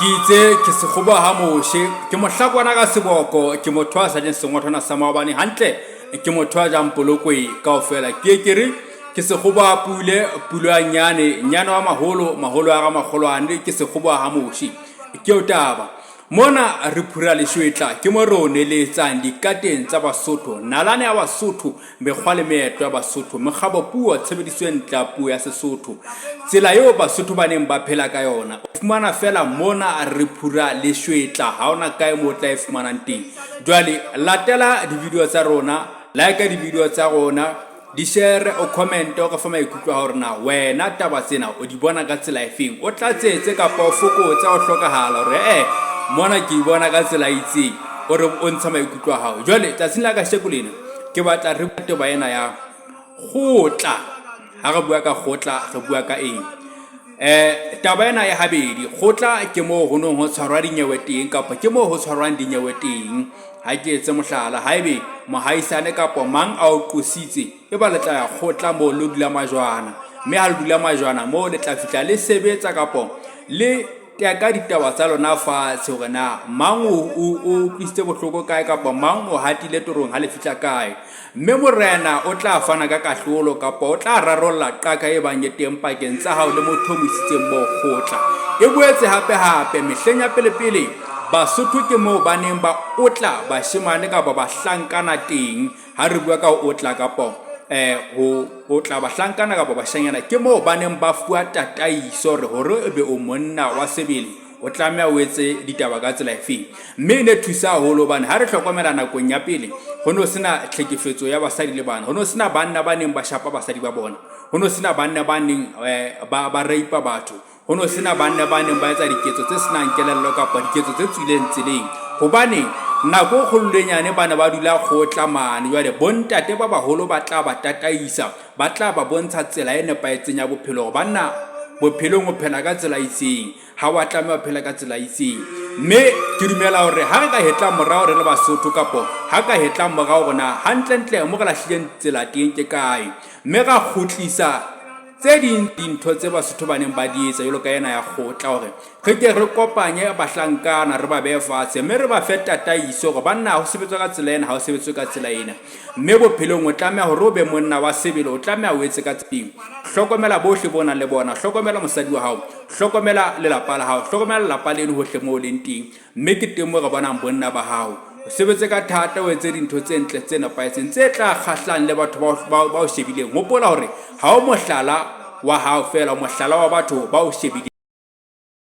Ke itse ke sekgoba ha moshe ke mohlakwana ka seboko ke motho a sa jeng sengwathwana sa maobane hantle ke motho a jang polokwe kaofela ke re ke sekgoba puleanyane nyana wa maholo a ga magolwane ke sekgoba ha moshe ke o taba mona re phura leshwetla ke mo re o neletsang dikateng tsa Basotho nalane ya Basotho mekgwa le meetlo ya Basotho mekgabo puo tshebediso e ntle ya puo ya Sesotho tsela eo Basotho ba neng ba phela ka yona o fumana fela mona re phura leshwetla ha ona kae mo tla e fumanang teng jwale latela di-video tsa rona like di-video tsa rona di share o comment o ka fa maikutlo ha rena wena taba tsena o di bona ka tsela efeng o tla tsetse kapa o fokotsa o hlokahala hore mona ke bona ka tsela itseng gore o ntsha maikutlo a hao jwale tsatsing la ka shekolena ke batla re bute ba ena ya khotla ha re bua ka khotla re bua ka eng taba ena ya habedi khotla ke mo ho nong ho tshwarwa dinyewe teng kapa ke mo ho tshwarwang dinyewe teng ha ke etse mohlala haebe mohaisane kapa mang a o qositse e ba le tla ya khotla mo lo dula majwana mme ha le dula majwana mo le tla fitla le sebetsa kapa le ka ditaba tsa lona fatshe hore na mang o piste bohloko kae kapa mang o hatile torong ha le fitla kae mme morena o tla fana ka kahlolo kapa o tla rarolla qaka e bang teng pakeng tsa hao le motho mo isitseng bo khotla e boetse hape mehleng ya pele Basotho ke mo baneng ba otla bashemane kapa ba hlankana teng ha re bua ka otla kapa ho tla bahlankana kapa bashanyana ke mo baneng ba fuwa tataiso hore ebe o monna wa sebele o tlamea o etse ditaba ka tsela efeng mme ne thusa haholo bana ha re hlokomela nakong ya pele ho no sena tlhekefetso ya basadi le bana ho no sena banna ba neng ba shapa basadi ba bona ho no sena banna ba neng ba raipa batho ho no sena banna ba neng ba etsa diketso tse senang kelello kapa diketso tse tswileng tseleng hobane nako kgollenyane bana ba dula khotla mane jwale bontate ba baholo ba tla ba tataisa ba tla ba bontsha tsela e nepaetseng ya bophelo go banna bophelong o phela ka tsela itseng ha wa tlameha ho phela ka tsela itseng mme ke dumela hore ha re ka hetla morao re le Basotho kapo ha ka hetla morao rona hantle mo re lahlileng tsela teng ke kae mme ga khutlisa tse dintho tse Basotho ba neng ba di etsa jalo ka ena ya khotla hore re ke re kopanye bahlankana re ba be fatshe mme re ba fe tataiso go banna ho sebetswa ka tsela ena ha o sebetswe ka tsela ena mme bophelong o tlamea hore o be monna wa sebele o tlamea o etse ka tsela hlokomela bohle bona le bona hlokomela mosadi wa hao hlokomela lelapa la hao hlokomela lelapa leno hohle mo leng teng mme ke teng mo re bonang bonna ba hao o sebetse ka thata o etse dintho tse ntle tse nepaetseng tse tla khahlang le batho ba o shebileng hopola hore ha o mohlala wa hao fela mohlala wa batho ba o shebileng